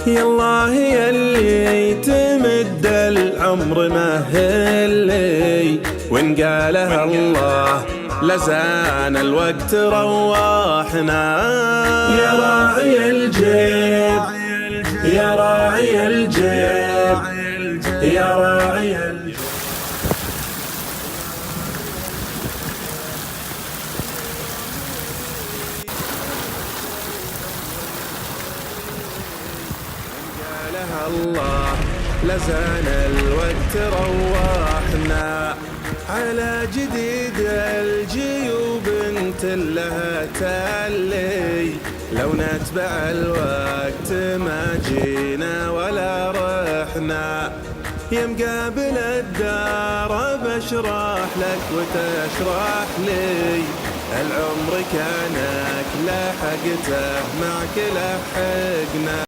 يالله يلي تمد العمر مهلي، وإن قالها الله لزان الوقت رواحنا. يا راعي الجيب يا راعي الجيب يا راعي الجيب. قالها الله لزان الوقت رواحنا، على جديد الجيوب انت لها تالي، لو نتبع الوقت ما جينا ولا رحنا. يا مقابل الدار بشرح لك وتشرح لي، العمر كانك لحقته معك لحقنا.